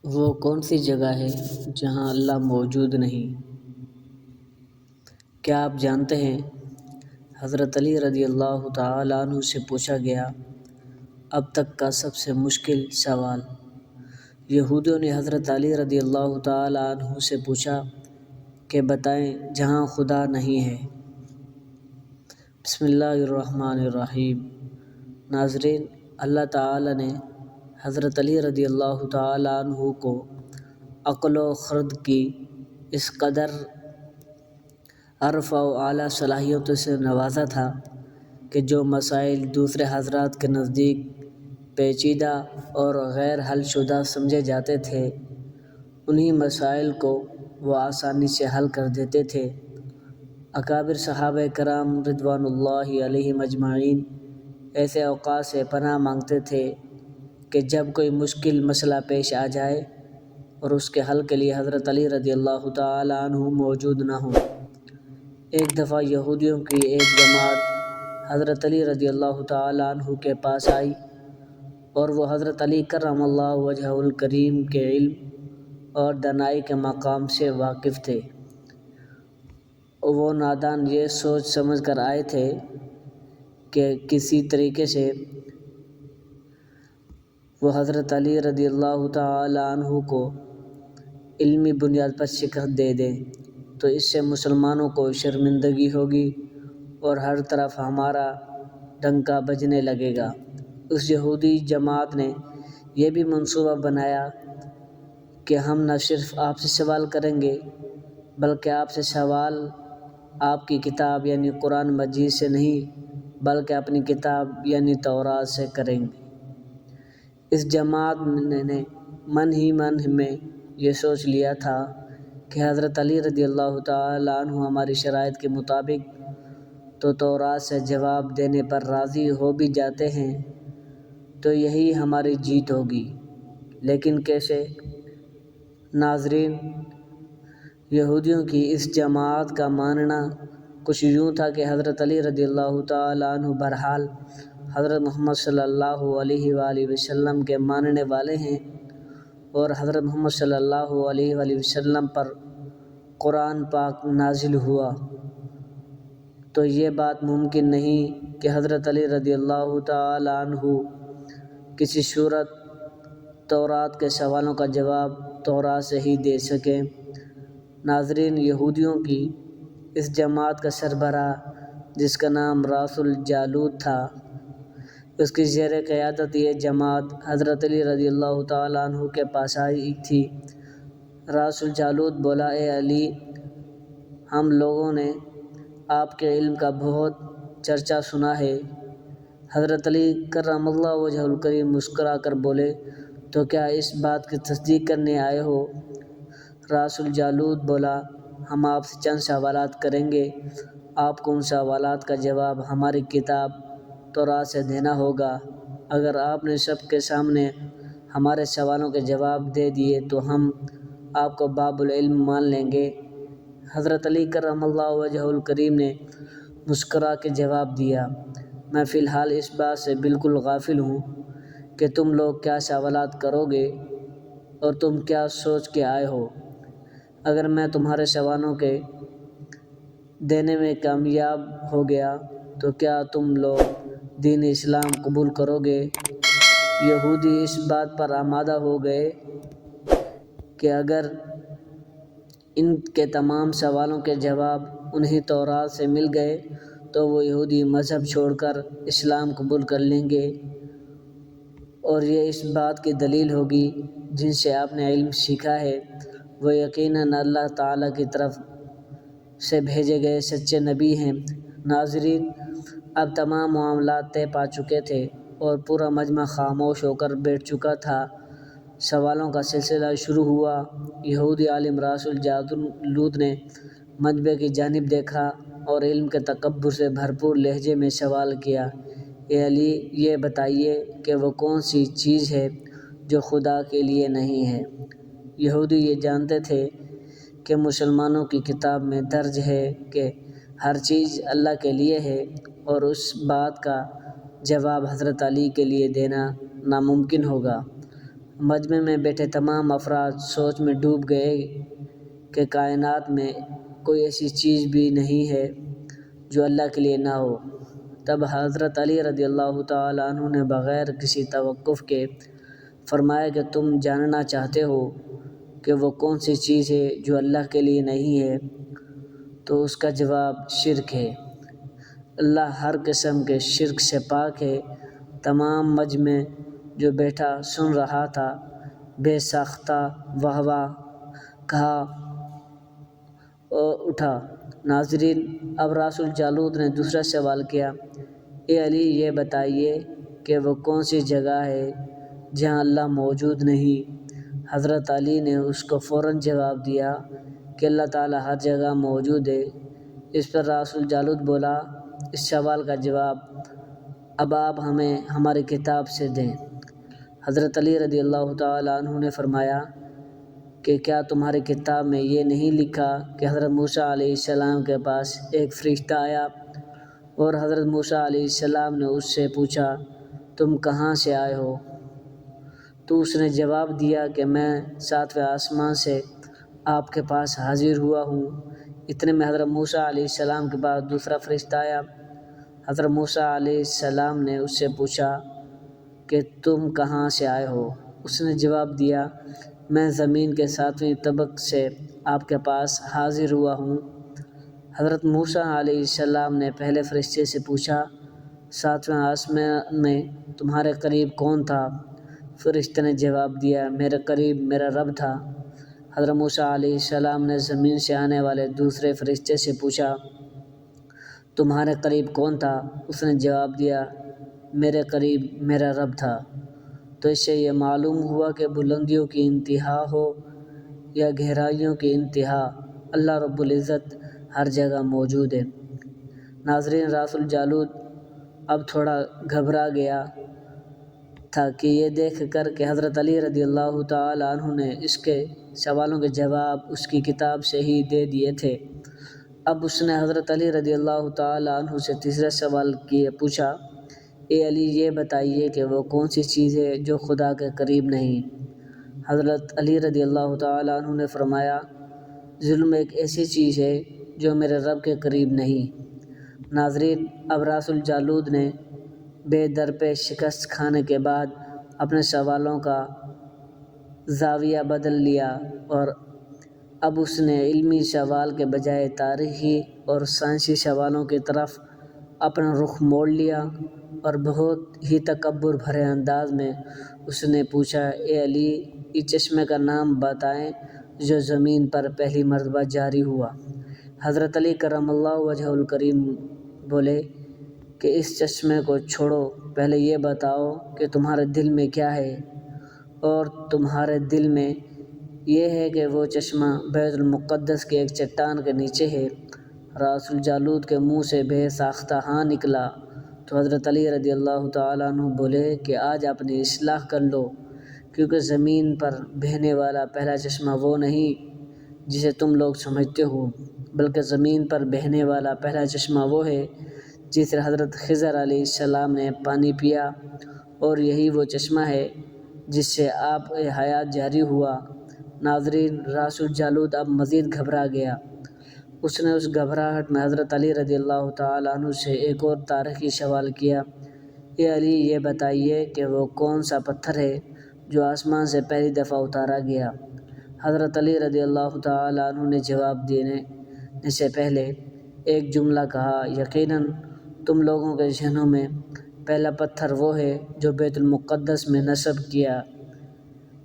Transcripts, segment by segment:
وہ کون سی جگہ ہے جہاں اللہ موجود نہیں؟ کیا آپ جانتے ہیں؟ حضرت علی رضی اللہ تعالیٰ عنہ سے پوچھا گیا اب تک کا سب سے مشکل سوال۔ یہودیوں نے حضرت علی رضی اللہ تعالیٰ عنہ سے پوچھا کہ بتائیں جہاں خدا نہیں ہے۔ بسم اللہ الرحمن الرحیم۔ ناظرین، اللہ تعالیٰ نے حضرت علی رضی اللہ تعالیٰ عنہ کو عقل و خرد کی اس قدر عرف و اعلیٰ صلاحیتوں سے نوازا تھا کہ جو مسائل دوسرے حضرات کے نزدیک پیچیدہ اور غیر حل شدہ سمجھے جاتے تھے، انہی مسائل کو وہ آسانی سے حل کر دیتے تھے۔ اکابر صحابہ کرام رضوان اللہ علیہم اجمعین ایسے اوقات سے پناہ مانگتے تھے کہ جب کوئی مشکل مسئلہ پیش آ جائے اور اس کے حل کے لیے حضرت علی رضی اللہ تعالیٰ عنہ موجود نہ ہوں۔ ایک دفعہ یہودیوں کی ایک جماعت حضرت علی رضی اللہ تعالیٰ عنہ کے پاس آئی اور وہ حضرت علی کرم اللہ وجہہ الکریم کے علم اور دانائی کے مقام سے واقف تھے۔ وہ نادان یہ سوچ سمجھ کر آئے تھے کہ کسی طریقے سے وہ حضرت علی رضی اللہ تعالیٰ عنہ کو علمی بنیاد پر شکست دے دیں تو اس سے مسلمانوں کو شرمندگی ہوگی اور ہر طرف ہمارا ڈنکا بجنے لگے گا۔ اس یہودی جماعت نے یہ بھی منصوبہ بنایا کہ ہم نہ صرف آپ سے سوال کریں گے بلکہ آپ سے سوال آپ کی کتاب یعنی قرآن مجید سے نہیں بلکہ اپنی کتاب یعنی تورات سے کریں گے۔ اس جماعت نے من ہی من میں یہ سوچ لیا تھا کہ حضرت علی رضی اللہ تعالیٰ عنہ ہماری شرائط کے مطابق تو تورات سے جواب دینے پر راضی ہو بھی جاتے ہیں تو یہی ہماری جیت ہوگی، لیکن کیسے؟ ناظرین، یہودیوں کی اس جماعت کا ماننا کچھ یوں تھا کہ حضرت علی رضی اللہ تعالیٰ عنہ بہرحال حضرت محمد صلی اللہ علیہ وآلہ وسلم کے ماننے والے ہیں اور حضرت محمد صلی اللہ علیہ وآلہ وسلم پر قرآن پاک نازل ہوا، تو یہ بات ممکن نہیں کہ حضرت علی رضی اللہ تعالیٰ عنہ کسی صورت تورات کے سوالوں کا جواب تورات سے ہی دے سکیں۔ ناظرین، یہودیوں کی اس جماعت کا سربراہ جس کا نام راس الجالوت تھا، اس کی زیر قیادت یہ جماعت حضرت علی رضی اللہ تعالیٰ عنہ کے پاس آئی تھی۔ راس الجالوت بولا، اے علی، ہم لوگوں نے آپ کے علم کا بہت چرچا سنا ہے۔ حضرت علی کرم اللہ وجہہ الکریم مسکرا کر بولے، تو کیا اس بات کی تصدیق کرنے آئے ہو؟ راس الجالوت بولا، ہم آپ سے چند سوالات کریں گے، آپ کو ان سوالات کا جواب ہماری کتاب تورات سے دینا ہوگا۔ اگر آپ نے سب کے سامنے ہمارے سوالوں کے جواب دے دیے تو ہم آپ کو باب العلم مان لیں گے۔ حضرت علی کرم اللہ وجہہ الکریم نے مسکرا کے جواب دیا، میں فی الحال اس بات سے بالکل غافل ہوں کہ تم لوگ کیا سوالات کرو گے اور تم کیا سوچ کے آئے ہو۔ اگر میں تمہارے سوالوں کے دینے میں کامیاب ہو گیا تو کیا تم لوگ دین اسلام قبول کرو گے؟ یہودی اس بات پر آمادہ ہو گئے کہ اگر ان کے تمام سوالوں کے جواب انہیں تورات سے مل گئے تو وہ یہودی مذہب چھوڑ کر اسلام قبول کر لیں گے، اور یہ اس بات کی دلیل ہوگی جن سے آپ نے علم سیکھا ہے وہ یقیناً اللہ تعالیٰ کی طرف سے بھیجے گئے سچے نبی ہیں۔ ناظرین، اب تمام معاملات طے پا چکے تھے اور پورا مجمع خاموش ہو کر بیٹھ چکا تھا۔ سوالوں کا سلسلہ شروع ہوا۔ یہودی عالم راس الجالوت نے مجمع کی جانب دیکھا اور علم کے تکبر سے بھرپور لہجے میں سوال کیا، اے علی، یہ بتائیے کہ وہ کون سی چیز ہے جو خدا کے لیے نہیں ہے؟ یہودی یہ جانتے تھے کہ مسلمانوں کی کتاب میں درج ہے کہ ہر چیز اللہ کے لیے ہے اور اس بات کا جواب حضرت علی کے لیے دینا ناممکن ہوگا، مجمع میں بیٹھے تمام افراد سوچ میں ڈوب گئے کہ کائنات میں کوئی ایسی چیز بھی نہیں ہے جو اللہ کے لیے نہ ہو۔ تب حضرت علی رضی اللہ تعالیٰ عنہ نے بغیر کسی توقف کے فرمایا کہ تم جاننا چاہتے ہو کہ وہ کون سی چیز ہے جو اللہ کے لیے نہیں ہے، تو اس کا جواب شرک ہے۔ اللہ ہر قسم کے شرک سے پاک ہے۔ تمام مجمع جو بیٹھا سن رہا تھا بے ساختہ واہ واہ کہا اور اٹھا۔ ناظرین، اب راس الجالوت نے دوسرا سوال کیا، اے علی یہ بتائیے کہ وہ کون سی جگہ ہے جہاں اللہ موجود نہیں؟ حضرت علی نے اس کو فوراً جواب دیا کہ اللہ تعالیٰ ہر جگہ موجود ہے۔ اس پر راس الجالوت بولا، اس سوال کا جواب اب آپ ہمیں ہماری کتاب سے دیں۔ حضرت علی رضی اللہ تعالیٰ عنہ نے فرمایا کہ کیا تمہاری کتاب میں یہ نہیں لکھا کہ حضرت موسیٰ علیہ السلام کے پاس ایک فرشتہ آیا اور حضرت موسیٰ علیہ السلام نے اس سے پوچھا تم کہاں سے آئے ہو؟ تو اس نے جواب دیا کہ میں 7ویں آسمان سے آپ کے پاس حاضر ہوا ہوں۔ اتنے میں حضرت موسیٰ علیہ السلام کے پاس دوسرا فرشتہ آیا۔ حضرت موسیٰ علیہ السلام نے اس سے پوچھا کہ تم کہاں سے آئے ہو؟ اس نے جواب دیا میں زمین کے 7ویں طبق سے آپ کے پاس حاضر ہوا ہوں۔ حضرت موسیٰ علیہ السلام نے پہلے فرشتے سے پوچھا 7ویں آسمان میں تمہارے قریب کون تھا؟ فرشتے نے جواب دیا میرے قریب میرا رب تھا۔ حضرت موسیٰ علیہ السلام نے زمین سے آنے والے دوسرے فرشتے سے پوچھا تمہارے قریب کون تھا؟ اس نے جواب دیا میرے قریب میرا رب تھا۔ تو اس سے یہ معلوم ہوا کہ بلندیوں کی انتہا ہو یا گہرائیوں کی انتہا، اللہ رب العزت ہر جگہ موجود ہے۔ ناظرین، راس الجالوت اب تھوڑا گھبرا گیا تھا کہ یہ دیکھ کر کہ حضرت علی رضی اللہ تعالیٰ عنہ نے اس کے سوالوں کے جواب اس کی کتاب سے ہی دے دیے تھے۔ اب اس نے حضرت علی رضی اللہ تعالیٰ عنہ سے تیسرا سوال پوچھا، اے علی یہ بتائیے کہ وہ کون سی چیز ہے جو خدا کے قریب نہیں؟ حضرت علی رضی اللہ تعالیٰ عنہ نے فرمایا ظلم ایک ایسی چیز ہے جو میرے رب کے قریب نہیں۔ ناظرین، اب راس الجالوت نے بے درپے شکست کھانے کے بعد اپنے سوالوں کا زاویہ بدل لیا اور اب اس نے علمی سوال کے بجائے تاریخی اور سائنسی سوالوں کی طرف اپنا رخ موڑ لیا اور بہت ہی تکبر بھرے انداز میں اس نے پوچھا، اے علی اس چشمے کا نام بتائیں جو زمین پر پہلی مرتبہ جاری ہوا۔ حضرت علی کرم اللہ وجہہ الکریم بولے کہ اس چشمے کو چھوڑو، پہلے یہ بتاؤ کہ تمہارے دل میں کیا ہے، اور تمہارے دل میں یہ ہے کہ وہ چشمہ بیت المقدس کے ایک چٹان کے نیچے ہے۔ راس الجالوت کے منہ سے بے ساختہ ہاں نکلا تو حضرت علی رضی اللہ تعالیٰ عنہ بولے کہ آج اپنی اصلاح کر لو، کیونکہ زمین پر بہنے والا پہلا چشمہ وہ نہیں جسے تم لوگ سمجھتے ہو، بلکہ زمین پر بہنے والا پہلا چشمہ وہ ہے جس سے حضرت خضر علیہ السلام نے پانی پیا، اور یہی وہ چشمہ ہے جس سے آپ حیات جاری ہوا۔ ناظرین، راس الجالوت اب مزید گھبرا گیا۔ اس نے اس گھبراہٹ میں حضرت علی رضی اللہ تعالیٰ عنہ سے ایک اور تاریخی سوال کیا، اے علی یہ بتائیے کہ وہ کون سا پتھر ہے جو آسمان سے پہلی دفعہ اتارا گیا؟ حضرت علی رضی اللہ تعالیٰ عنہ نے جواب دینے سے پہلے ایک جملہ کہا، یقیناً تم لوگوں کے ذہنوں میں پہلا پتھر وہ ہے جو بیت المقدس میں نصب کیا،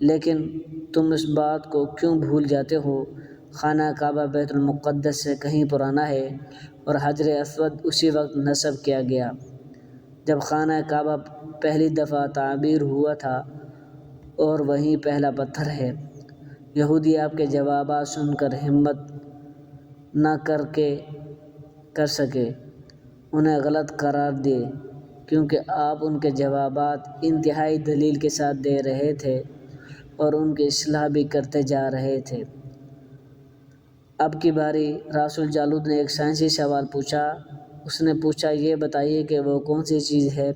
لیکن تم اس بات کو کیوں بھول جاتے ہو؟ خانہ کعبہ بیت المقدس سے کہیں پرانا ہے اور حجر اسود اسی وقت نصب کیا گیا جب خانہ کعبہ پہلی دفعہ تعمیر ہوا تھا، اور وہیں پہلا پتھر ہے۔ یہودی آپ کے جوابات سن کر ہمت نہ کر سکے انہیں غلط قرار دے، کیونکہ آپ ان کے جوابات انتہائی دلیل کے ساتھ دے رہے تھے اور ان کی اصلاح بھی کرتے جا رہے تھے۔ اب کی باری راس الجالوت نے ایک سائنسی سوال پوچھا۔ اس نے پوچھا، یہ بتائیے کہ وہ کون سی چیز ہے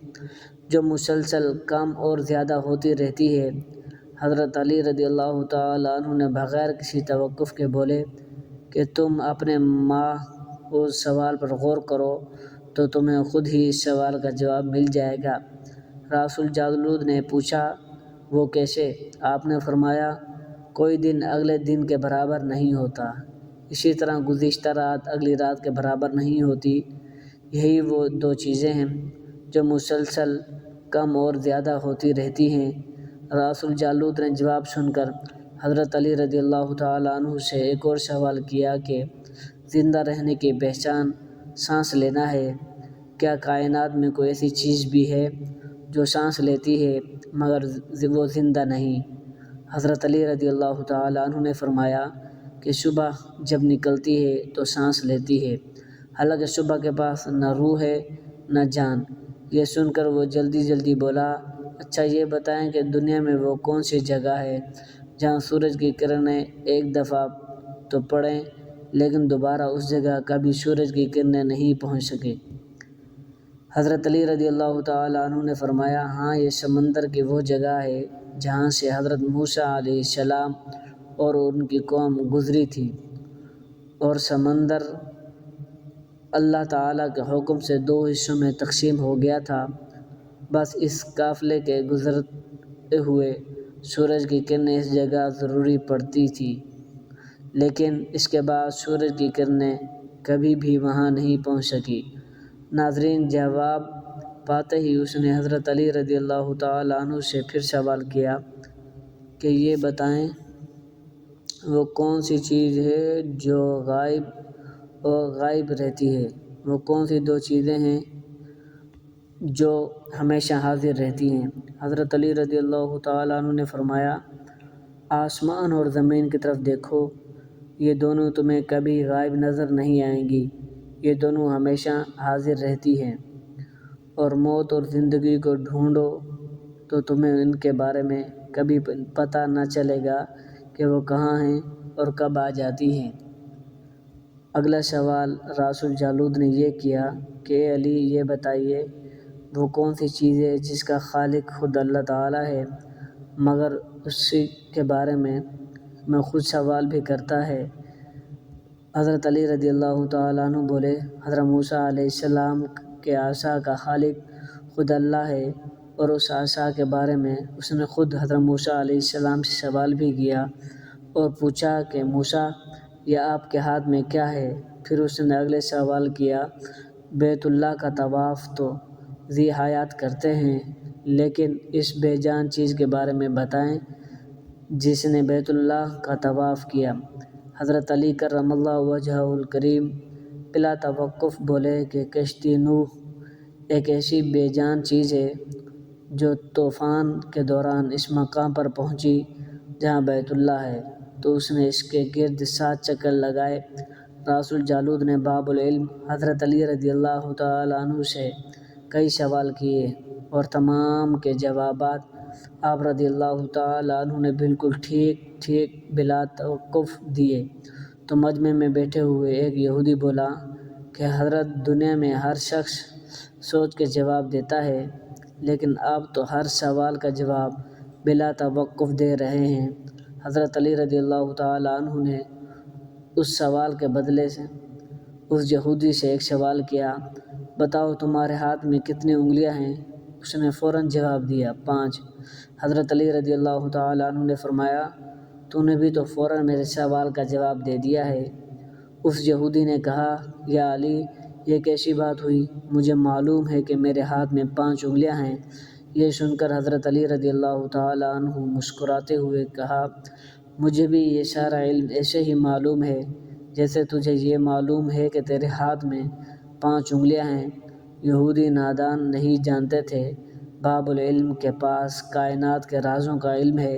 جو مسلسل کم اور زیادہ ہوتی رہتی ہے؟ حضرت علی رضی اللہ تعالیٰ عنہ نے بغیر کسی توقف کے بولے کہ تم اپنے اس سوال پر غور کرو تو تمہیں خود ہی اس سوال کا جواب مل جائے گا۔ راس الجالود نے پوچھا، وہ کیسے؟ آپ نے فرمایا، کوئی دن اگلے دن کے برابر نہیں ہوتا، اسی طرح گزشتہ رات اگلی رات کے برابر نہیں ہوتی۔ یہی وہ دو چیزیں ہیں جو مسلسل کم اور زیادہ ہوتی رہتی ہیں۔ راس الجالود نے جواب سن کر حضرت علی رضی اللہ تعالیٰ عنہ سے ایک اور سوال کیا کہ زندہ رہنے کی پہچان سانس لینا ہے، کیا کائنات میں کوئی ایسی چیز بھی ہے جو سانس لیتی ہے مگر وہ زندہ نہیں؟ حضرت علی رضی اللہ تعالیٰ عنہ نے فرمایا کہ صبح جب نکلتی ہے تو سانس لیتی ہے، حالانکہ صبح کے پاس نہ روح ہے نہ جان۔ یہ سن کر وہ جلدی بولا، اچھا یہ بتائیں کہ دنیا میں وہ کون سی جگہ ہے جہاں سورج کی کرنیں ایک دفعہ تو پڑیں لیکن دوبارہ اس جگہ کبھی سورج کی کرنیں نہیں پہنچ سکیں؟ حضرت علی رضی اللہ تعالیٰ عنہ نے فرمایا، ہاں، یہ سمندر کی وہ جگہ ہے جہاں سے حضرت موسیٰ علیہ السلام اور ان کی قوم گزری تھی، اور سمندر اللہ تعالیٰ کے حکم سے دو حصوں میں تقسیم ہو گیا تھا۔ بس اس قافلے کے گزرتے ہوئے سورج کی کرنیں اس جگہ ضروری پڑتی تھی، لیکن اس کے بعد سورج کی کرنیں کبھی بھی وہاں نہیں پہنچ سکی۔ ناظرین، جواب پاتے ہی اس نے حضرت علی رضی اللہ تعالیٰ عنہ سے پھر سوال کیا کہ یہ بتائیں وہ کون سی چیز ہے جو غائب رہتی ہے؟ وہ کون سی دو چیزیں ہیں جو ہمیشہ حاضر رہتی ہیں؟ حضرت علی رضی اللہ تعالیٰ عنہ نے فرمایا، آسمان اور زمین کی طرف دیکھو، یہ دونوں تمہیں کبھی غائب نظر نہیں آئیں گی، یہ دونوں ہمیشہ حاضر رہتی ہیں۔ اور موت اور زندگی کو ڈھونڈو تو تمہیں ان کے بارے میں کبھی پتہ نہ چلے گا کہ وہ کہاں ہیں اور کب آ جاتی ہیں۔ اگلا سوال راس الجالود نے یہ کیا کہ اے علی، یہ بتائیے وہ کون سی چیز ہے جس کا خالق خود اللہ تعالیٰ ہے مگر اسی کے بارے میں خود سوال بھی کرتا ہے؟ حضرت علی رضی اللہ تعالیٰ عنہ بولے، حضرت موسیٰ علیہ السلام کے عصا کا خالق خود اللہ ہے، اور اس عصا کے بارے میں اس نے خود حضرت موسیٰ علیہ السلام سے سوال بھی کیا اور پوچھا کہ موسیٰ، یہ آپ کے ہاتھ میں کیا ہے؟ پھر اس نے اگلے سوال کیا، بیت اللہ کا طواف تو ذی حیات کرتے ہیں، لیکن اس بے جان چیز کے بارے میں بتائیں جس نے بیت اللہ کا طواف کیا۔ حضرت علی کرم اللہ وجہہ الکریم بلا توقف بولے کہ کشتی نوح ایک ایسی بے جان چیز ہے جو طوفان کے دوران اس مقام پر پہنچی جہاں بیت اللہ ہے تو اس نے اس کے گرد 7 چکر لگائے۔ راس الجالود نے باب العلم حضرت علی رضی اللہ تعالیٰ عنہ سے کئی سوال کیے اور تمام کے جوابات آپ رضی اللہ تعالیٰ عنہ نے بالکل ٹھیک بلا توقف دیے۔ تو مجمع میں بیٹھے ہوئے ایک یہودی بولا کہ حضرت، دنیا میں ہر شخص سوچ کے جواب دیتا ہے، لیکن آپ تو ہر سوال کا جواب بلا توقف دے رہے ہیں۔ حضرت علی رضی اللہ تعالیٰ عنہ نے اس سوال کے بدلے سے اس یہودی سے ایک سوال کیا، بتاؤ تمہارے ہاتھ میں کتنی انگلیاں ہیں؟ اس نے فوراً جواب دیا، 5۔ حضرت علی رضی اللہ تعالیٰ عنہ نے فرمایا، تو نے بھی تو فوراً میرے سوال کا جواب دے دیا ہے۔ اس یہودی نے کہا، یا علی، یہ کیسی بات ہوئی؟ مجھے معلوم ہے کہ میرے ہاتھ میں 5 انگلیاں ہیں۔ یہ سن کر حضرت علی رضی اللہ تعالیٰ عنہ مسکراتے ہوئے کہا، مجھے بھی یہ سارا علم ایسے ہی معلوم ہے جیسے تجھے یہ معلوم ہے کہ تیرے ہاتھ میں 5 انگلیاں ہیں۔ یہودی نادان نہیں جانتے تھے، باب العلم کے پاس کائنات کے رازوں کا علم ہے،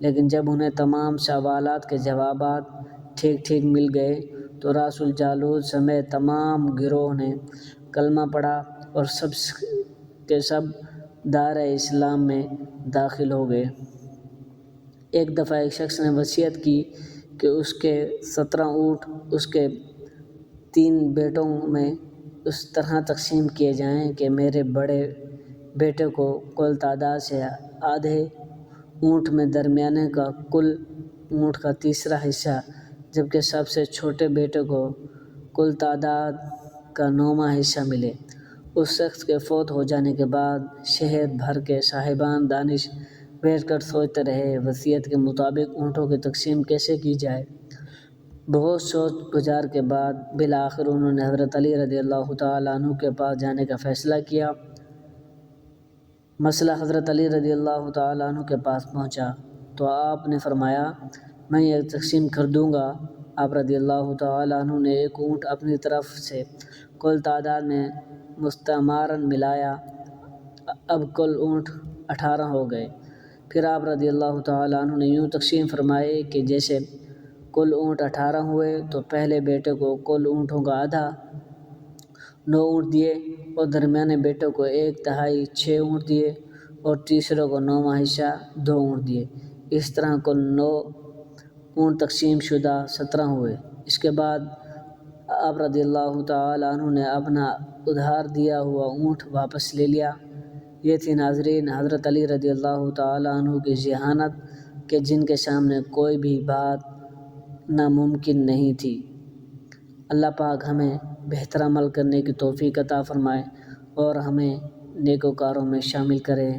لیکن جب انہیں تمام سوالات کے جوابات ٹھیک مل گئے تو راس الجالود سمیت تمام گروہ نے کلمہ پڑھا اور سب کے سب دائرہ اسلام میں داخل ہو گئے۔ ایک دفعہ ایک شخص نے وصیت کی کہ اس کے 17 اونٹ اس کے 3 بیٹوں میں اس طرح تقسیم کیے جائیں کہ میرے بڑے بیٹے کو کل تعداد سے آدھے اونٹ میں درمیانے کا کل اونٹ کا تیسرا حصہ، جبکہ سب سے چھوٹے بیٹے کو کل تعداد کا 9واں حصہ ملے۔ اس شخص کے فوت ہو جانے کے بعد شہر بھر کے صاحبان دانش بیٹھ کر سوچتے رہے وصیت کے مطابق اونٹوں کی تقسیم کیسے کی جائے۔ بہت سوچ گزار کے بعد بالآخر انہوں نے حضرت علی رضی اللہ تعالیٰ عنہ کے پاس جانے کا فیصلہ کیا۔ مسئلہ حضرت علی رضی اللہ تعالیٰ عنہ کے پاس پہنچا تو آپ نے فرمایا میں یہ تقسیم کر دوں گا۔ آپ رضی اللہ تعالیٰ عنہ نے ایک اونٹ اپنی طرف سے کل تعداد میں مستعمراً ملایا، اب کل اونٹ 18 ہو گئے۔ پھر آپ رضی اللہ تعالیٰ عنہ نے یوں تقسیم فرمائے کہ جیسے کل اونٹ 18 ہوئے تو پہلے بیٹے کو کل اونٹوں کا آدھا 9 اونٹ دیے، اور درمیانے بیٹے کو 1/3 6 اونٹ دیے، اور تیسرے کو 9واں حصہ 2 اونٹ دیے۔ اس طرح کل 9 اونٹ تقسیم شدہ 17 ہوئے۔ اس کے بعد آپ رضی اللہ تعالیٰ عنہ نے اپنا ادھار دیا ہوا اونٹ واپس لے لیا۔ یہ تھی ناظرین حضرت علی رضی اللہ تعالیٰ عنہ کی ذہانت کہ جن کے سامنے کوئی بھی بات ناممکن نہیں تھی۔ اللہ پاک ہمیں بہتر عمل کرنے کی توفیق عطا فرمائے اور ہمیں نیکوکاروں میں شامل کرے،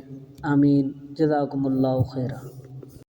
آمین۔ جزاکم اللہ خیرا۔